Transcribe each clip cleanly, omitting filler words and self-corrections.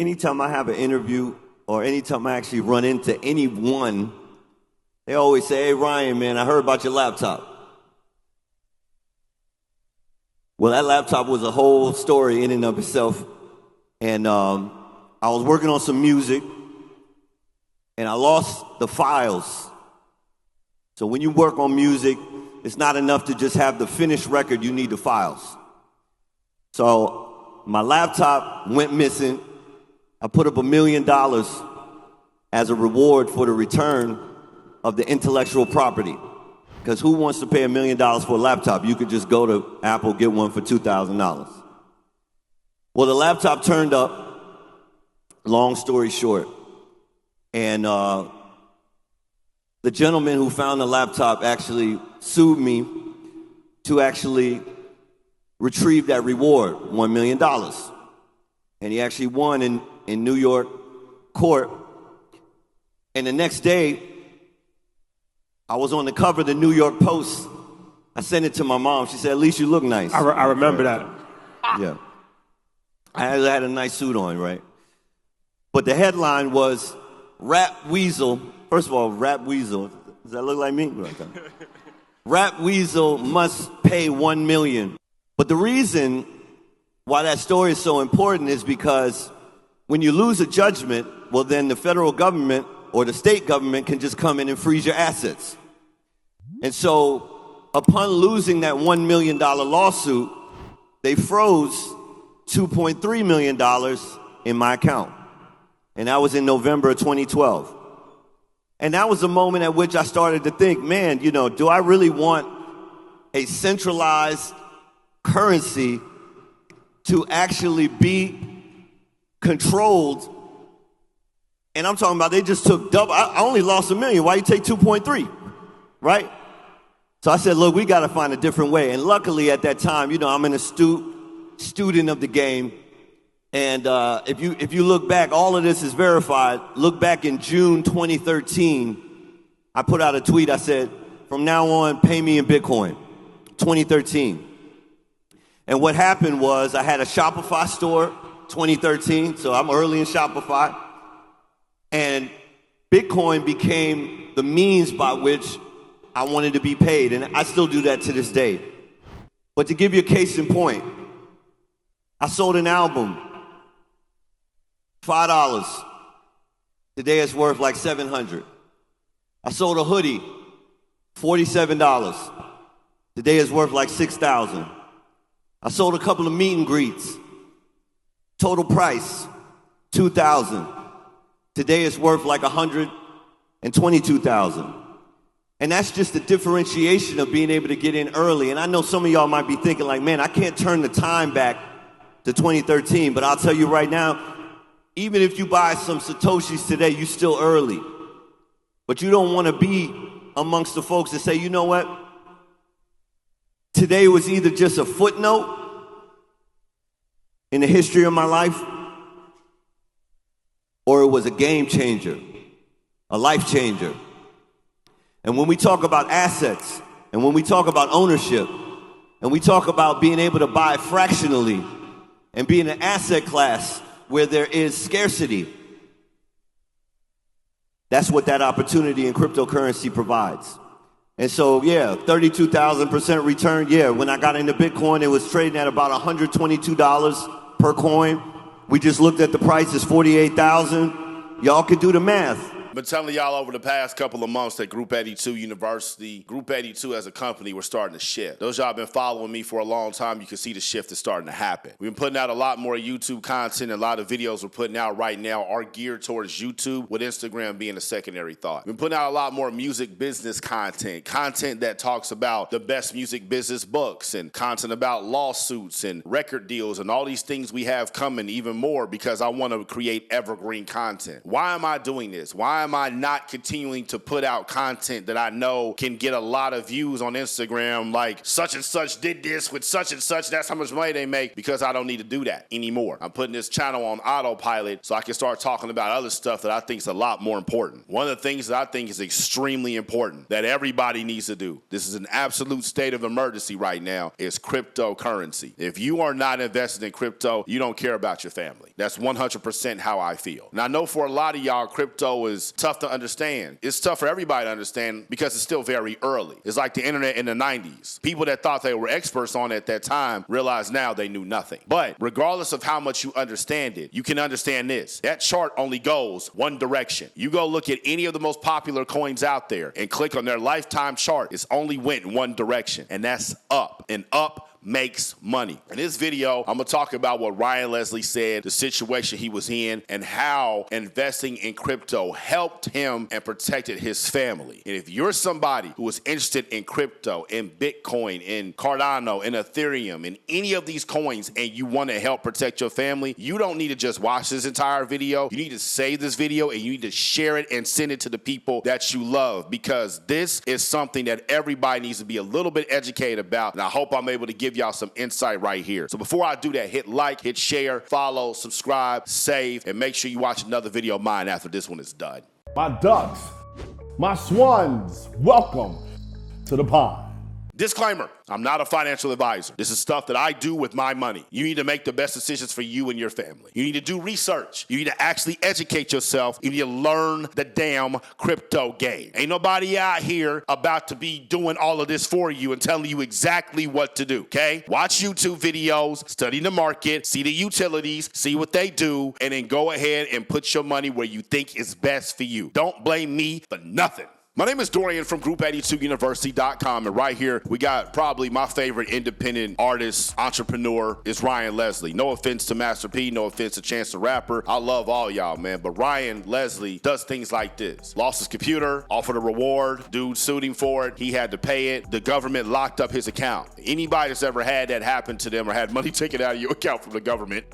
Anytime I have an interview or anytime I actually run into anyone, they always say, "Hey, Ryan, man, I heard about your laptop." Well, that laptop was a whole story in and of itself. And I was working on some music, and I lost the files. So when you work on music, it's not enough to just have the finished record, you need the files. So my laptop went missing. I put up $1 million as a reward for the return of the intellectual property. Because who wants to pay $1 million for a laptop? You could just go to Apple, get one for $2,000. Well, the laptop turned up, long story short. And the gentleman who found the laptop actually sued me to actually retrieve that reward, $1 million. And he actually won in New York court. And the next day, I was on the cover of the New York Post. I sent it to my mom. She said, "At least you look nice." I remember that. Yeah. I had a nice suit on, right? But the headline was, "Rap Weasel." First of all, Rap Weasel. Does that look like me? Rap Weasel must pay $1 million. But the reason why that story is so important is because when you lose a judgment, well, then the federal government or the state government can just come in and freeze your assets. And so upon losing that $1 million lawsuit, they froze $2.3 million in my account. And that was in November of 2012. And that was the moment at which I started to think, man, do I really want a centralized currency to actually be controlled? And I'm talking about they just took double. I only lost $1 million. Why you take 2.3, right? So I said, look, we got to find a different way. And luckily at that time, I'm an astute student of the game. And if you look back, all of this is verified. Look back in June 2013, I put out a tweet. I said, from now on, pay me in Bitcoin, 2013. And what happened was I had a Shopify store, 2013, so I'm early in Shopify. And Bitcoin became the means by which I wanted to be paid. And I still do that to this day. But to give you a case in point, I sold an album, $5. Today it's worth like $700. I sold a hoodie, $47. Today it's worth like $6,000. I sold a couple of meet and greets. Total price, $2,000. Today it's worth like $122,000. And that's just the differentiation of being able to get in early. And I know some of y'all might be thinking like, man, I can't turn the time back to 2013. But I'll tell you right now, even if you buy some Satoshis today, you're still early. But you don't want to be amongst the folks that say, you know what? Today was either just a footnote in the history of my life, or it was a game changer, a life changer. And when we talk about assets, and when we talk about ownership, and we talk about being able to buy fractionally, and being an asset class where there is scarcity, that's what that opportunity in cryptocurrency provides. And so, 32,000% return. Yeah, when I got into Bitcoin, it was trading at about $122 per coin. We just looked at the price, it's 48,000. Y'all can do the math. Been telling y'all over the past couple of months that Group 82 University, Group 82 as a company, we're starting to shift. Those y'all been following me for a long time, you can see the shift is starting to happen. We've been putting out a lot more YouTube content, and a lot of videos we're putting out right now are geared towards YouTube, with Instagram being a secondary thought. We've been putting out a lot more music business content that talks about the best music business books, and content about lawsuits and record deals and all these things we have coming, even more, because I want to create evergreen content. Why am I doing this? Why am am I not continuing to put out content that I know can get a lot of views on Instagram, like such and such did this with such and such, that's how much money they make, because I don't need to do that anymore. I'm putting this channel on autopilot so I can start talking about other stuff that I think is a lot more important. One of the things that I think is extremely important that everybody needs to do, this is an absolute state of emergency right now, is cryptocurrency. If you are not invested in crypto, you don't care about your family. That's 100% how I feel. And I know for a lot of y'all, crypto is tough to understand. It's tough for everybody to understand because it's still very early. It's like the internet in the 90s. People that thought they were experts on it at that time realize now they knew nothing. But regardless of how much you understand it, you can understand this. That chart only goes one direction. You go look at any of the most popular coins out there and click on their lifetime chart. It's only went in one direction, and that's up. And up makes money. In this video, I'm gonna talk about what Ryan Leslie said, the situation he was in, and how investing in crypto helped him and protected his family. And if you're somebody who is interested in crypto, in Bitcoin, in Cardano, in Ethereum, in any of these coins, and you want to help protect your family, you don't need to just watch this entire video. You need to save this video and you need to share it and send it to the people that you love, because this is something that everybody needs to be a little bit educated about, and I hope I'm able to give y'all some insight right here. So before I do that, hit like, hit share, follow, subscribe, save, and make sure you watch another video of mine after this one is done. My ducks, my swans, welcome to the pond. Disclaimer, I'm not a financial advisor. This is stuff that I do with my money. You need to make the best decisions for you and your family. You need to do research. You need to actually educate yourself. You need to learn the damn crypto game. Ain't nobody out here about to be doing all of this for you and telling you exactly what to do, okay? Watch YouTube videos, study the market, see the utilities, see what they do, and then go ahead and put your money where you think is best for you. Don't blame me for nothing. My name is Dorian from Group82University.com, and right here we got probably my favorite independent artist, entrepreneur, is Ryan Leslie. No offense to Master P, no offense to Chance the Rapper. I love all y'all, man, but Ryan Leslie does things like this. Lost his computer, offered a reward, dude sued him for it, he had to pay it, the government locked up his account. Anybody that's ever had that happen to them or had money taken out of your account from the government,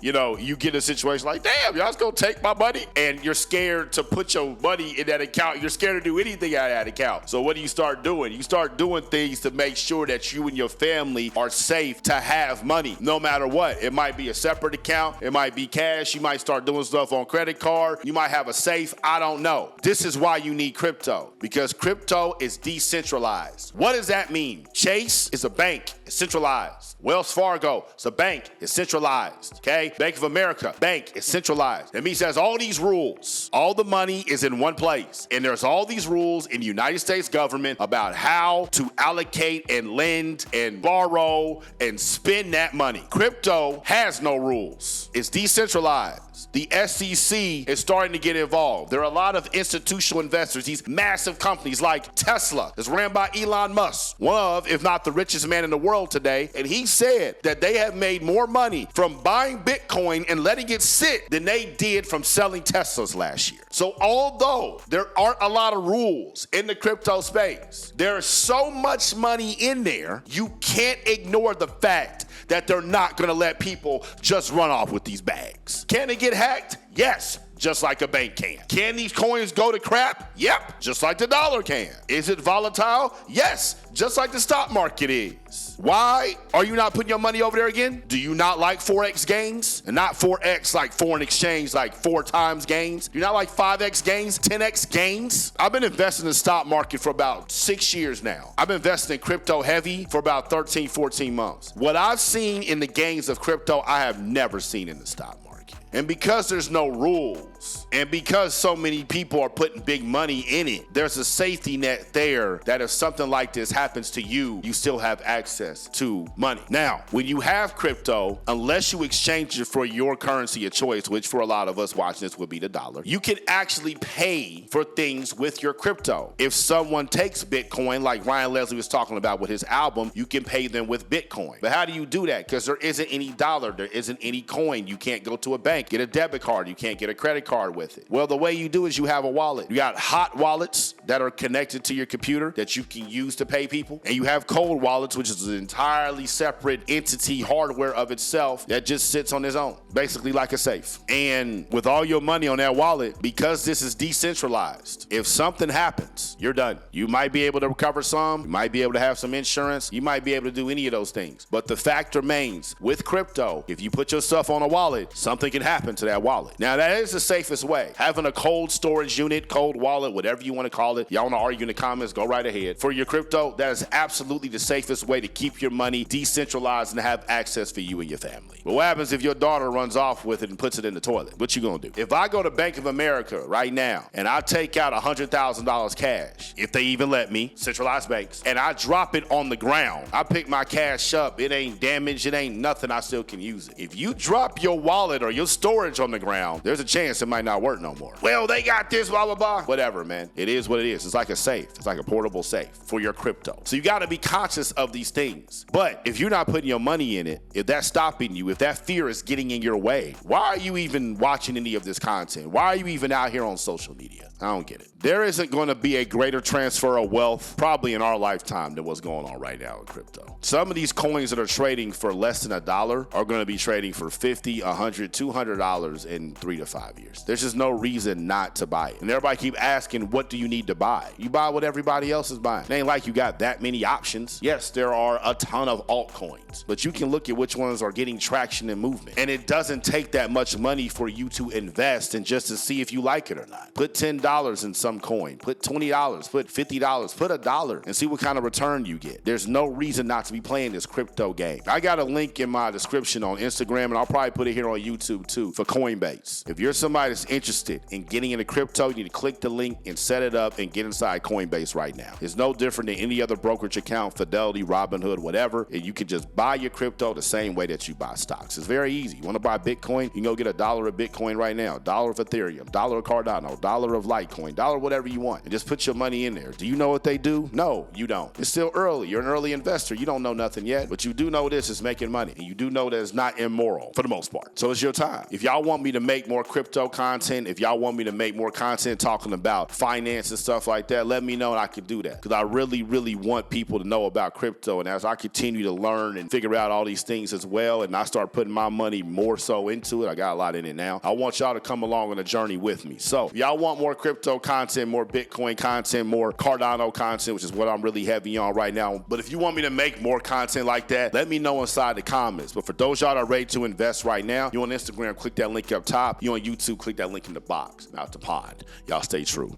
you know, you get a situation like, damn, y'all's gonna take my money, and you're scared to put your money in that account. You're scared to do anything out of that account. So what do you start doing? You start doing things to make sure that you and your family are safe to have money, no matter what. It might be a separate account. It might be cash. You might start doing stuff on credit card. You might have a safe. I don't know. This is why you need crypto, because crypto is decentralized. What does that mean? Chase is a bank. It's centralized. Wells Fargo is a bank. It's centralized, okay? Bank of America, bank is centralized. That means it has all these rules. All the money is in one place. And there's all these rules in the United States government about how to allocate and lend and borrow and spend that money. Crypto has no rules. It's decentralized. The SEC is starting to get involved. There are a lot of institutional investors, these massive companies like Tesla, that's ran by Elon Musk, one of, if not the richest man in the world today. And he said that they have made more money from buying Bitcoin and letting it sit than they did from selling Teslas last year. So although there aren't a lot of rules in the crypto space, there is so much money in there, you can't ignore the fact that they're not gonna let people just run off with these bags. Can it get hacked? Yes, just like a bank can. Can these coins go to crap? Yep, just like the dollar can. Is it volatile? Yes, just like the stock market is. Why are you not putting your money over there again? Do you not like Forex gains? And not 4X like foreign exchange, like 4 times gains? Do you not like 5X gains, 10X gains? I've been investing in the stock market for about 6 years now. I've been investing in crypto heavy for about 13, 14 months. What I've seen in the gains of crypto, I have never seen in the stock market. And because there's no rules, and because so many people are putting big money in it, there's a safety net there that if something like this happens to you, you still have access to money. Now, when you have crypto, unless you exchange it for your currency of choice, which for a lot of us watching this would be the dollar, you can actually pay for things with your crypto. If someone takes Bitcoin, like Ryan Leslie was talking about with his album, you can pay them with Bitcoin. But how do you do that? Because there isn't any dollar, there isn't any coin. You can't go to a bank, get a debit card. You can't get a credit card with with it? Well, the way you do is you have a wallet. You got hot wallets that are connected to your computer that you can use to pay people. And you have cold wallets, which is an entirely separate entity, hardware of itself that just sits on its own, basically like a safe. And with all your money on that wallet, because this is decentralized, if something happens, you're done. You might be able to recover some, you might be able to have some insurance, you might be able to do any of those things. But the fact remains, with crypto, if you put your stuff on a wallet, something can happen to that wallet. Now, that is the safest way. Having a cold storage unit, cold wallet, whatever you want to call it, y'all want to argue in the comments, go right ahead. For your crypto, that is absolutely the safest way to keep your money decentralized and have access for you and your family. But what happens if your daughter runs off with it and puts it in the toilet? What you gonna do? If I go to Bank of America right now and I take out $100,000 cash, if they even let me, centralized banks, and I drop it on the ground, I pick my cash up, it ain't damaged, it ain't nothing, I still can use it. If you drop your wallet or your storage on the ground, there's a chance it might not work no more. Well, they got this, blah, blah, blah. Whatever, man. It is what it is. It's like a safe. It's like a portable safe for your crypto. So you gotta be conscious of these things. But if you're not putting your money in it, if that's stopping you, if that fear is getting in your way, why are you even watching any of this content? Why are you even out here on social media? I don't get it. There isn't going to be a greater transfer of wealth probably in our lifetime than what's going on right now in crypto. Some of these coins that are trading for less than $1 are going to be trading for $50, $100, $200 in 3 to 5 years. There's just no reason not to buy it. And everybody keep asking, what do you need to buy? You buy what everybody else is buying. It ain't like you got that many options. Yes, there are a ton of altcoins, but you can look at which ones are getting traction and movement. And it doesn't take that much money for you to invest and just to see if you like it or not. Put $10 in some coin, put $20, put $50, put $1 and see what kind of return you get. There's no reason not to be playing this crypto game. I got a link in my description on Instagram, and I'll probably put it here on YouTube too, for Coinbase. If you're somebody that's interested in getting into crypto, you need to click the link and set it up and get inside Coinbase right now. It's no different than any other brokerage account, Fidelity, Robinhood, whatever. And you can just buy your crypto the same way that you buy stocks. It's very easy. You want to buy Bitcoin, you can go get $1 of Bitcoin right now, $1 of Ethereum, $1 of Cardano, $1 of Litecoin, $1 whatever you want, and just put your money in there. Do you know what they do? No, you don't. It's still early. You're an early investor. You don't know nothing yet, but you do know this is making money, and you do know that it's not immoral for the most part. So it's your time. If y'all want me to make more crypto content, if y'all want me to make more content talking about finance and stuff like that, let me know and I can do that, because I really, really want people to know about crypto. And as I continue to learn and figure out all these things as well, and I start putting my money more so into it, I got a lot in it now, I want y'all to come along on a journey with me. So if y'all want more crypto content, more Bitcoin content, more Cardano content, which is what I'm really heavy on right now. But if you want me to make more content like that, let me know inside the comments. But for those y'all that are ready to invest right now, you on Instagram, click that link up top. You on YouTube, click that link in the box. Out the pond. Y'all stay true.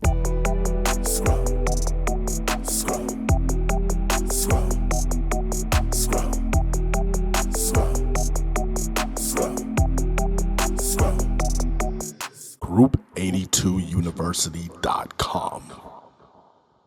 Scroll, scroll, scroll, scroll, scroll, scroll, scroll. Group82university.com.